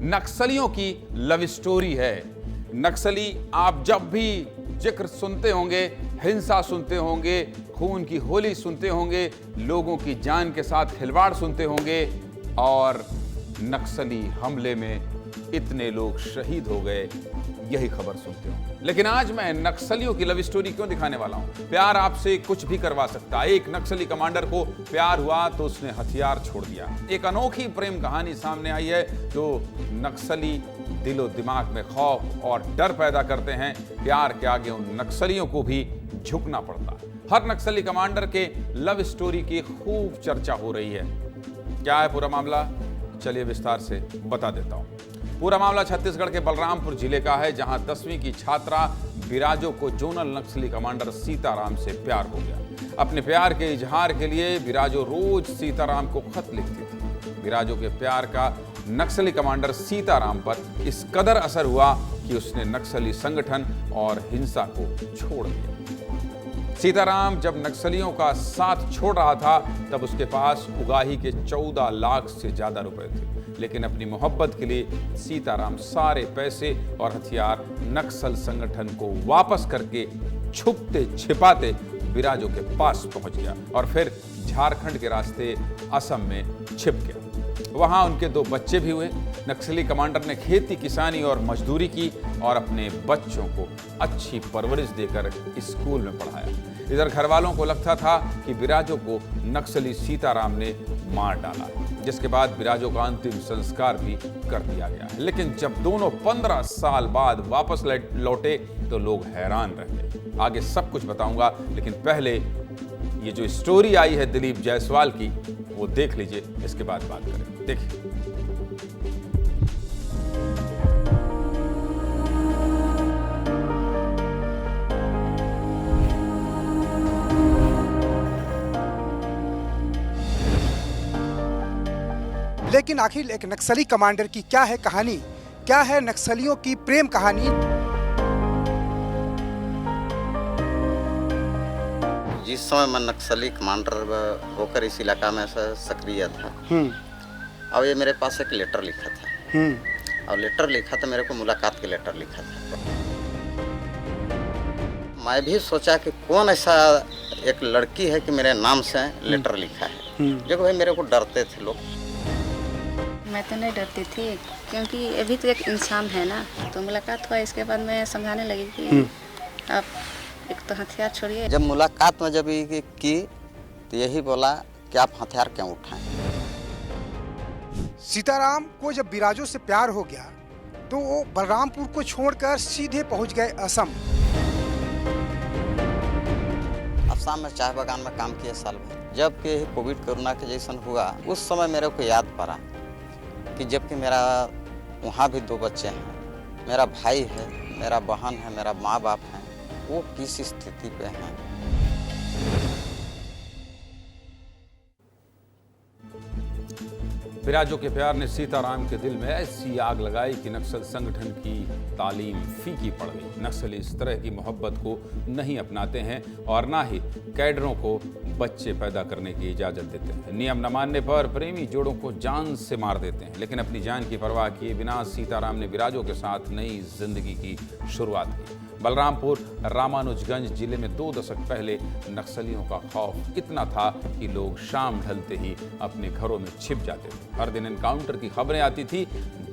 नक्सलियों की love story है। नक्सली आप जब भी जिक्र सुनते होंगे, हिंसा सुनते होंगे, खून की होली सुनते होंगे, लोगों की जान के साथ खिलवाड़ सुनते होंगे और नक्सली हमले में इतने लोग शहीद हो गए, यही खबर सुनते होंगे। लेकिन आज मैं नक्सलियों की लव स्टोरी क्यों दिखाने वाला हूं? प्यार आपसे कुछ भी करवा सकता है। एक नक्सली कमांडर को प्यार हुआ तो उसने हथियार छोड़ दिया। एक अनोखी प्रेम कहानी सामने आई है जो नक्सली दिलो दिमाग में खौफ और डर पैदा करते हैं। प्यार के आगे उन नक्सलियों को भी झुकना पड़ता है। हर नक्सली कमांडर के लव स्टोरी की खूब चर्चा हो रही है। क्या है पूरा मामला? चलिए विस्तार से बता देता हूं। पूरा मामला छत्तीसगढ़ के बलरामपुर जिले का है, जहां 10वीं की छात्रा बिराजो को जोनल नक्सली कमांडर सीताराम से प्यार हो गया। अपने प्यार के इजहार के लिए बिराजो रोज सीताराम को खत लिखती थी। बिराजो के प्यार का नक्सली कमांडर सीताराम पर इस कदर असर हुआ कि उसने नक्सली संगठन और हिंसा को छोड़ दिया। सीताराम जब नक्सलियों का साथ छोड़ रहा था तब उसके पास उगाही के 14 लाख से ज्यादा रुपए थे। लेकिन अपनी मोहब्बत के लिए सीताराम सारे पैसे और हथियार नक्सल संगठन को वापस करके छुपते छिपाते बिराजो के पास पहुंच गया और फिर झारखंड के रास्ते असम में छिप गया। वहां उनके 2 बच्चे भी हुए। नक्सली कमांडर ने खेती किसानी और मजदूरी की और अपने बच्चों को अच्छी परवरिश देकर स्कूल में पढ़ाया। इधर घर वालों को लगता था कि बिराजो को नक्सली सीताराम ने मार डाला, जिसके बाद बिराजो का अंतिम संस्कार भी कर दिया गया। लेकिन जब दोनों 15 साल बाद वापस लौटे तो लोग हैरान रह गए। आगे सब कुछ बताऊंगा, लेकिन पहले ये जो स्टोरी आई है दिलीप जायसवाल की, वो देख लीजिए, इसके बाद बात करें। देखिए। लेकिन आखिर एक नक्सली कमांडर की क्या है कहानी? क्या है नक्सलियों की प्रेम कहानी? जिस समय मैं नक्सली कमांडर होकर इस इलाका में सक्रिय था, और ये मेरे पास एक लेटर लिखा था। और लेटर लिखा था, मेरे को मुलाकात के लेटर लिखा था। मैं भी सोचा कि कौन ऐसा एक लड़की है कि मेरे नाम से लेटर लिखा है। जो भाई मेरे को डरते थे लोग। मैं तो नहीं डरती थी, क्योंकि अभी तो एक इंसान है ना। तो मुलाकात हुआ, इसके बाद मैं समझाने लगी कि आप एक तो हथियार छोड़िए। जब मुलाकात में जब की तो यही बोला कि आप हथियार क्यों उठाएं। सीताराम को जब बिराजो से प्यार हो गया तो वो बलरामपुर को छोड़कर सीधे पहुंच गए असम। असम में चाय बागान में काम किया साल भर। जब कि कोविड कोरोना के जैसन हुआ, उस समय मेरे को याद पड़ा कि जबकि मेरा वहाँ भी 2 बच्चे हैं, मेरा भाई है, मेरा बहन है, मेरा माँ बाप है, वो किस स्थिति पे हैं। बिराजो के प्यार ने सीताराम के दिल में ऐसी आग लगाई कि नक्सल संगठन की तालीम फीकी पड़ गई। नक्सली इस तरह की मोहब्बत को नहीं अपनाते हैं और ना ही कैडरों को बच्चे पैदा करने की इजाज़त देते हैं। नियम न मानने पर प्रेमी जोड़ों को जान से मार देते हैं। लेकिन अपनी जान की परवाह किए बिना सीताराम ने बिराजो के साथ नई जिंदगी की शुरुआत की। बलरामपुर रामानुजगंज जिले में 2 दशक पहले नक्सलियों का खौफ इतना था कि लोग शाम ढलते ही अपने घरों में छिप जाते थे। हर दिन एनकाउंटर की खबरें आती थी,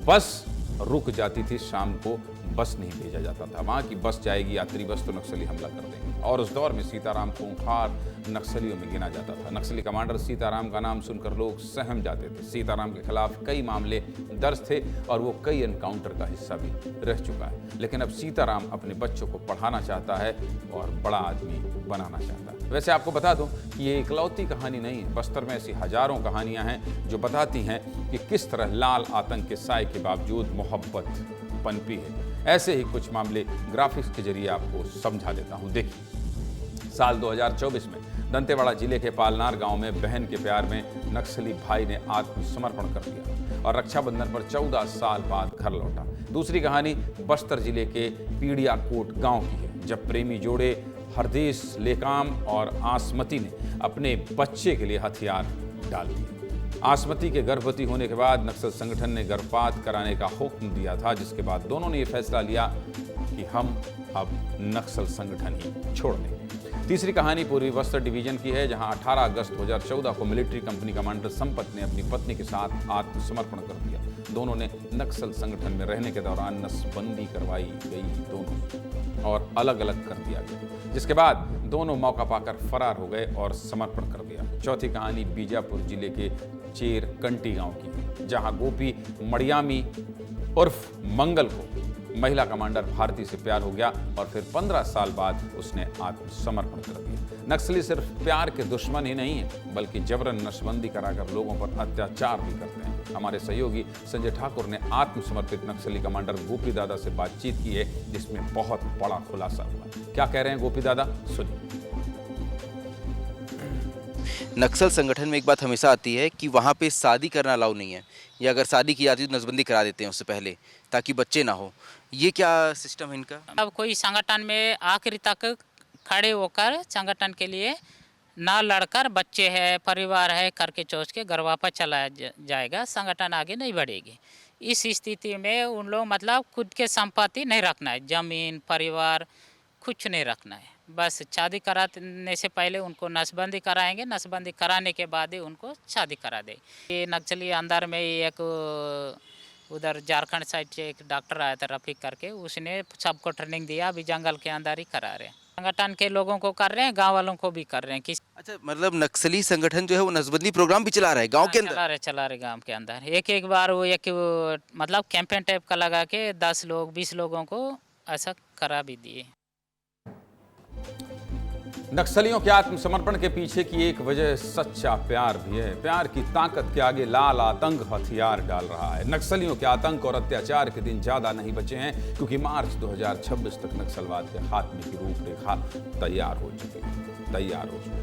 बस रुक जाती थी, शाम को बस नहीं भेजा जाता था। वहाँ की बस जाएगी, यात्री बस, तो नक्सली हमला कर देंगे। और उस दौर में सीताराम खूंखार नक्सलियों में गिना जाता था। नक्सली कमांडर सीताराम का नाम सुनकर लोग सहम जाते थे। सीताराम के खिलाफ कई मामले दर्ज थे और वो कई एनकाउंटर का हिस्सा भी रह चुका है। लेकिन अब सीताराम अपने बच्चों को पढ़ाना चाहता है और बड़ा आदमी बनाना चाहता है। वैसे आपको बता दूं कि ये इकलौती कहानी नहीं है। बस्तर में ऐसी हजारों कहानियां हैं जो बताती हैं कि किस तरह लाल आतंक के साए के बावजूद मोहब्बत पनपी है। ऐसे ही कुछ मामले ग्राफिक्स के जरिए आपको समझा देता हूं। देखिए, साल 2024 में दंतेवाड़ा जिले के पालनार गांव में बहन के प्यार में नक्सली भाई ने आत्मसमर्पण कर दिया और रक्षाबंधन पर 14 साल बाद घर लौटा। दूसरी कहानी बस्तर जिले के पीड़ियाकोट गांव की है, जब प्रेमी जोड़े हरदेश लेकाम और आसमती ने अपने बच्चे के लिए हथियार डाल दिए। आसमती के गर्भवती होने के बाद नक्सल संगठन ने गर्भपात कराने का हुक्म दिया था, जिसके बाद दोनों ने ये फैसला लिया कि हम अब नक्सल संगठन ही छोड़ देंगे। तीसरी कहानी पूर्वी बस्तर डिवीजन की है, जहां 18 अगस्त 2014 को मिलिट्री कंपनी कमांडर संपत ने अपनी पत्नी के साथ आत्मसमर्पण कर दिया। दोनों ने नक्सल संगठन में रहने के दौरान नसबंदी करवाई गई दोनों और अलग अलग कर दिया गया, जिसके बाद दोनों मौका पाकर फरार हो गए और समर्पण कर दिया। चौथी कहानी बीजापुर जिले के चेरकंटी गांव की, जहां गोपी मड़ियामी उर्फ मंगल को महिला कमांडर भारती से प्यार हो गया और फिर 15 साल बाद उसने आत्मसमर्पण कर दिया। नक्सली सिर्फ प्यार के दुश्मन ही नहीं है, बल्कि जबरन नसबंदी कराकर लोगों पर अत्याचार भी करते हैं। हमारे सहयोगी संजय ठाकुर ने आत्मसमर्पित नक्सली कमांडर गोपी दादा से बातचीत की है, जिसमें बहुत बड़ा खुलासा हुआ। क्या कह रहे हैं गोपी दादा, सुनिए। नक्सल संगठन में एक बात हमेशा आती है कि वहाँ पे शादी करना अलाउ नहीं है, या अगर शादी की जाती है तो नसबंदी करा देते हैं उससे पहले, ताकि बच्चे ना हो। ये क्या सिस्टम है इनका? अब कोई संगठन में आखिरी तक खड़े होकर संगठन के लिए ना लड़कर बच्चे है, परिवार है करके सोच के घर वापस चला जाएगा, संगठन आगे नहीं बढ़ेगी। इस स्थिति में उन लोग मतलब खुद के संपत्ति नहीं रखना है, जमीन परिवार कुछ नहीं रखना है। बस शादी कराने से पहले उनको नसबंदी कराएंगे, नसबंदी कराने के बाद ही उनको शादी करा दे। ये नक्सली अंदर में एक उधर झारखंड साइड से एक डॉक्टर आया था रफीक करके, उसने सबको ट्रेनिंग दिया, अभी जंगल के अंदर ही करा रहे हैं। संगठन के लोगों को कर रहे हैं, गांव वालों को भी कर रहे हैं। अच्छा, मतलब नक्सली संगठन जो है वो नसबंदी प्रोग्राम भी चला रहा है गांव के अंदर? चला रहे गांव के अंदर। एक बार वो मतलब कैंपेन टाइप का लगा के 10 लोग 20 लोगों को ऐसा करा भी दिए। नक्सलियों के आत्मसमर्पण के पीछे की एक वजह सच्चा प्यार भी है। प्यार की ताकत के आगे लाल आतंक हथियार डाल रहा है। नक्सलियों के आतंक और अत्याचार के दिन ज्यादा नहीं बचे हैं, क्योंकि मार्च 2026 तक नक्सलवाद के खात्मे की रूपरेखा तैयार हो चुकी है।